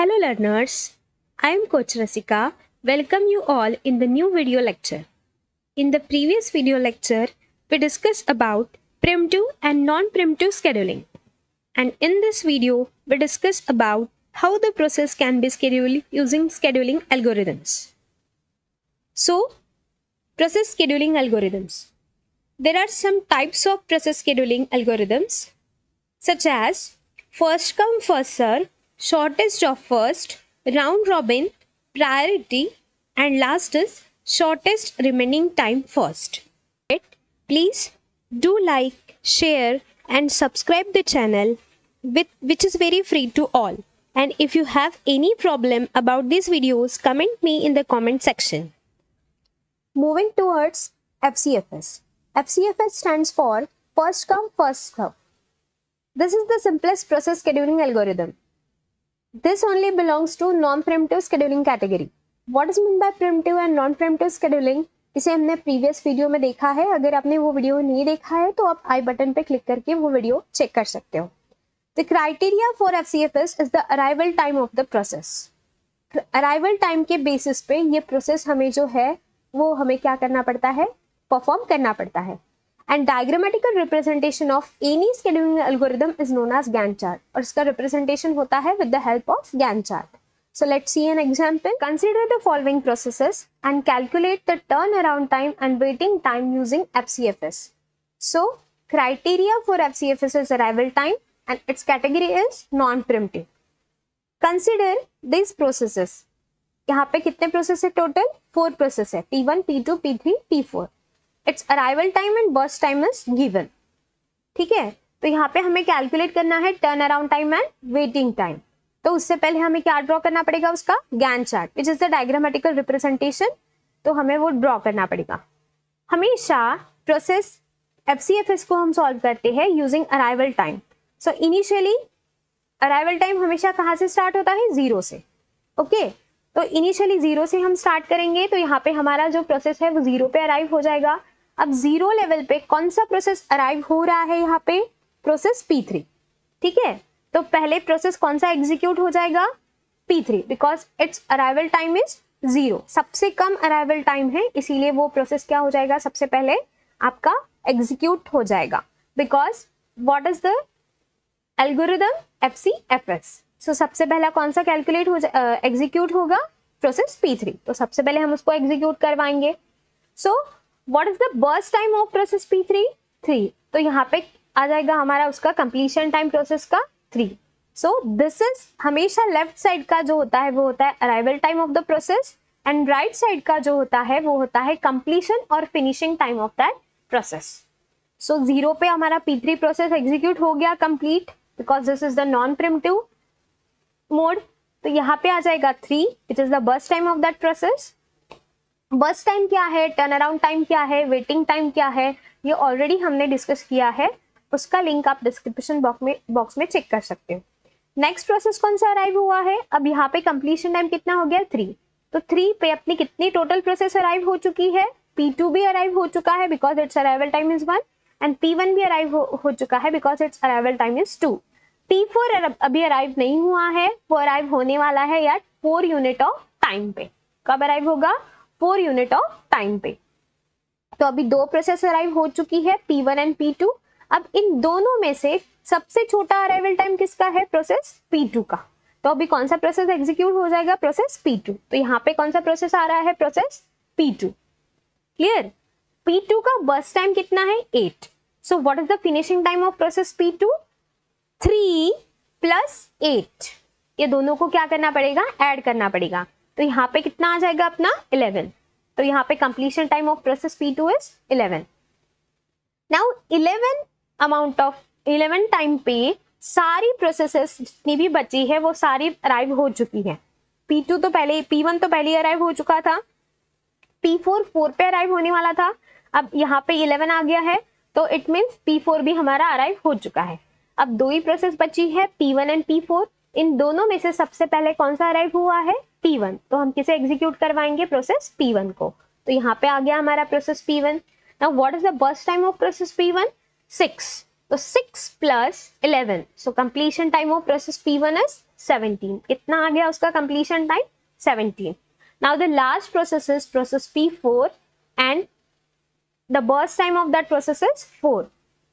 Hello learners, I am Coach Rasika. Welcome you all in the new video lecture. In the previous video lecture, we discussed about primitive and non-primitive scheduling. And in this video, we discuss about how the process can be scheduled using scheduling algorithms. So, process scheduling algorithms. There are some types of process scheduling algorithms such as first come first serve, shortest of first, round robin, priority, and last is shortest remaining time first. Please do like, share, and subscribe the channel, which is very free to all. And if you have any problem about these videos, comment me in the comment section. Moving towards FCFS. FCFS stands for first come first serve. This is the simplest process scheduling algorithm. This only belongs to non-preemptive scheduling category. What is meant by primitive and non-preemptive scheduling? इसे हमने previous video में देखा है. अगर आपने वो video नहीं देखा है तो आप आई बटन पे क्लिक करके वो वीडियो चेक कर सकते हो. The criteria for FCFS is the arrival time of the process. Arrival time के बेसिस पे ये प्रोसेस हमें जो है वो हमें क्या करना पड़ता है, परफॉर्म करना पड़ता है. And diagrammatical representation of any scheduling algorithm is known as Gantt chart. और इसका representation होता है with the help of Gantt chart. So let's see an example. Consider the following processes and calculate the turnaround time and waiting time using FCFS. So criteria for FCFS is arrival time and its category is non-preemptive. Consider these processes. यहाँ पे कितने process है total? 4 process है, P1, P2, P3, P4. It's arrival time and burst time is given. ठीक है, तो यहाँ पे हमें कैलकुलेट करना है turn around time and waiting time. तो उससे पहले हमें क्या ड्रॉ करना पड़ेगा, उसका Gantt chart which is the diagrammatical representation. तो हमें वो ड्रॉ करना पड़ेगा. हमेशा प्रोसेस FCFS को हम सॉल्व करते हैं using arrival time. So initially arrival time हमेशा कहाँ से स्टार्ट होता है, 0 से. ओके, तो इनिशियली 0 से हम स्टार्ट करेंगे. तो यहाँ पे हमारा जो प्रोसेस है वो 0 पे अराइव हो जाएगा. अब 0 लेवल पे कौन सा प्रोसेस अराइव हो रहा है, यहाँ पे प्रोसेस P3. ठीक है, तो पहले प्रोसेस कौन सा एग्जीक्यूट हो जाएगा, P3, because it's arrival time is 0. सबसे कम अराइवल टाइम है, इसीलिए वो प्रोसेस क्या हो जाएगा, सबसे पहले आपका एग्जीक्यूट हो जाएगा. Because what is the algorithm, FCFS. सो सबसे पहला कौन सा कैलकुलेट हो एग्जीक्यूट होगा, प्रोसेस P3. तो सबसे पहले हम उसको एग्जीक्यूट करवाएंगे. So what is the burst time of process P3? 3. तो यहाँ पे आ जाएगा हमारा उसका कंप्लीशन टाइम प्रोसेस का 3. सो दिस इज हमेशा लेफ्ट साइड का जो होता है वो होता है arrival time of the process and right side का जो होता है वो होता है कंप्लीशन और finishing time of that process. So 0 पे हमारा P3 प्रोसेस एग्जीक्यूट हो गया complete, because this is the non primitive mode. तो यहाँ पे आ जाएगा 3 which is the burst time of that process. Burst time क्या है, टर्न अराउंड टाइम क्या है, वेटिंग टाइम क्या है, ये ऑलरेडी हमने डिस्कस किया है. उसका लिंक आप डिस्क्रिप्शन बॉक्स में चेक कर सकते हो. नेक्स्ट प्रोसेस कौन सा अराइव हुआ है, अब यहाँ पे कंप्लीशन टाइम कितना हो गया, 3. तो 3 पे अपनी कितनी टोटल प्रोसेस अराइव हो चुकी है, P2 भी अराइव हो चुका है because it's arrival time is 1 and P1 भी अराइव हो चुका है because it's arrival time is 2. P4 अभी अराइव नहीं हुआ है, वो अराइव होने वाला है यार 4 यूनिट ऑफ टाइम पे. कब अराइव होगा, 4 यूनिट ऑफ टाइम पे. तो अभी 2 प्रोसेस अराइव हो चुकी है, P1 एंड P2. अब इन दोनों में से सबसे छोटा अराइवल टाइम किसका है, प्रोसेस P2 का. तो अभी कौन सा प्रोसेस एग्जीक्यूट हो जाएगा, प्रोसेस P2. तो यहाँ पे कौन सा प्रोसेस आ रहा है, प्रोसेस P2. क्लियर. P2 का बर्स्ट टाइम कितना है, 8. So what is the finishing time of process P2? 3 + 8. ये दोनों को क्या करना पड़ेगा, ऐड करना पड़ेगा. तो यहाँ पे कितना आ जाएगा अपना, 11. तो यहाँ पे completion time of process P2 is 11. Now 11 time पे सारी प्रोसेसेस जितनी भी बची है वो सारी अराइव हो चुकी है. P1 तो पहले अराइव हो चुका था, P4 4 पे अराइव होने वाला था. अब यहाँ पे 11 आ गया है, तो इट मीन्स P4 भी हमारा अराइव हो चुका है. अब 2 ही प्रोसेस बची है, P1 एंड P4. इन दोनों में से सबसे पहले कौन सा अराइव हुआ है, P1. तो हम किसे एग्जीक्यूट करवाएंगे, प्रोसेस P1 को. तो यहाँ पे आ गया हमारा process P1. Now what is the burst time of process P1? 6. तो 6 + 11. So completion time of process P1 is 17. कितना आ गया उसका completion time? 17. Now the last process is process P4 and the burst time of that process is 4.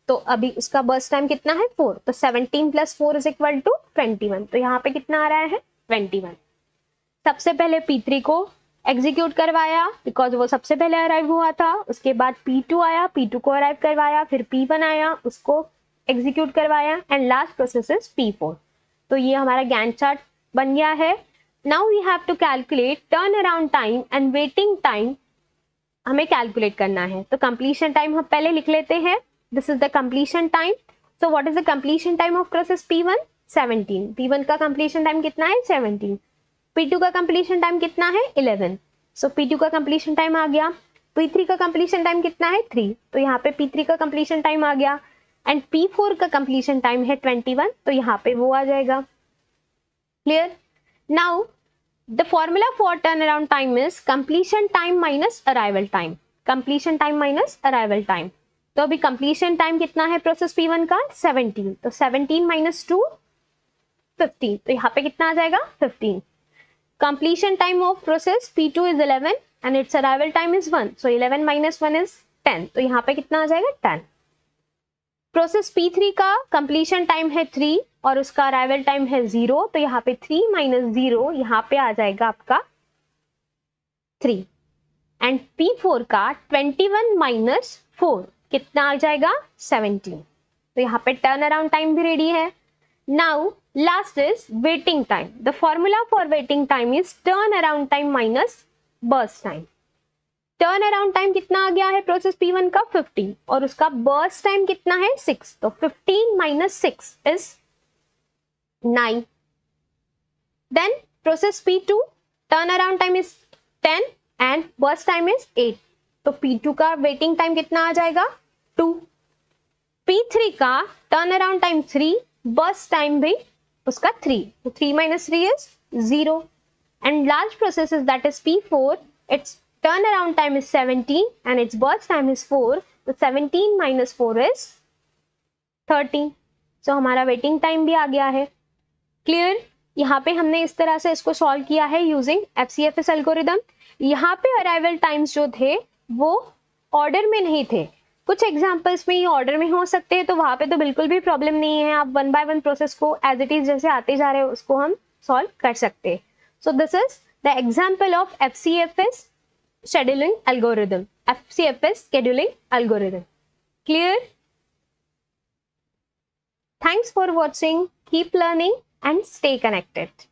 तो अभी उसका burst time कितना है? 4. तो 17 प्लस 4 इज इक्वल टू 21. तो यहाँ पे कितना आ रहा है? 21. सबसे पहले P3 को एग्जीक्यूट करवाया बिकॉज वो सबसे पहले अराइव हुआ था. उसके बाद P2 आया, P2 को अराइव करवाया, फिर P1 आया, उसको एग्जीक्यूट करवाया and last process is P4. तो ये हमारा गैंट चार्ट बन गया है. Now we have to calculate turn around time and waiting time. हमें कैलकुलेट करना है. तो कंप्लीशन टाइम हम पहले लिख लेते हैं. This is the completion time. So what is the completion time of process P1? 17. P1 का कंप्लीशन टाइम कितना है? 17. P2 का कंप्लीशन टाइम कितना है? 11. सो P2 का कंप्लीशन टाइम आ गया. P3 का कंप्लीशन टाइम कितना है? 3. तो यहाँ पे P3 का कंप्लीशन टाइम आ गया एंड P4 का कंप्लीशन टाइम है 21. तो यहाँ पे वो आ जाएगा. Clear? Now the formula for turn around time is completion time minus arrival time. Completion time minus arrival time. तो अभी कंप्लीशन टाइम कितना है प्रोसेस P1 का? 17. तो 17 माइनस 2 15. तो यहाँ पे कितना आ जाएगा? 15. Completion time of process P2 is 11 and its arrival time is 1. So 11 minus 1 is 10. तो यहाँ पे कितना आ जाएगा? 10. Process P3 का completion time है 3 और उसका arrival time है 0. तो यहाँ पे 3 minus 0 यहाँ पे आ जाएगा आपका 3. And P4 का 21 minus 4 कितना आ जाएगा? 17. तो यहाँ पे turn around time भी रेडी है. Now last is waiting time. The formula for waiting time is turn around time minus burst time. Turn around time कितना आ गया है प्रोसेस P1 का? 15 और उसका burst time कितना है? 6. तो 15 minus 6 is 9. Then process P2 turn around time is 10 and burst time is 8. तो P2 का waiting time कितना आ जाएगा? 2. P3 का turn around time 3, burst time भी उसका 3. तो 3 minus 3 is 0. And last process is that is P4. Its turnaround time is 17 and its burst time is 4. तो 17 minus 4 is 30. So हमारा waiting time भी आ गया है. Clear? यहाँ पे हमने इस तरह से इसको सॉल्व किया है यूजिंग FCFS एल्गोरिदम. यहाँ पे अराइवल टाइम्स जो थे वो ऑर्डर में नहीं थे. कुछ एग्जाम्पल्स में ये ऑर्डर में हो सकते हैं तो वहां पे तो बिल्कुल भी प्रॉब्लम नहीं है. आप 1 by 1 प्रोसेस को एज इट इज जैसे आते जा रहे हो उसको हम सॉल्व कर सकते हैं. सो this is the example of FCFS scheduling algorithm. FCFS scheduling algorithm. Clear? Thanks for watching. Keep learning and stay connected.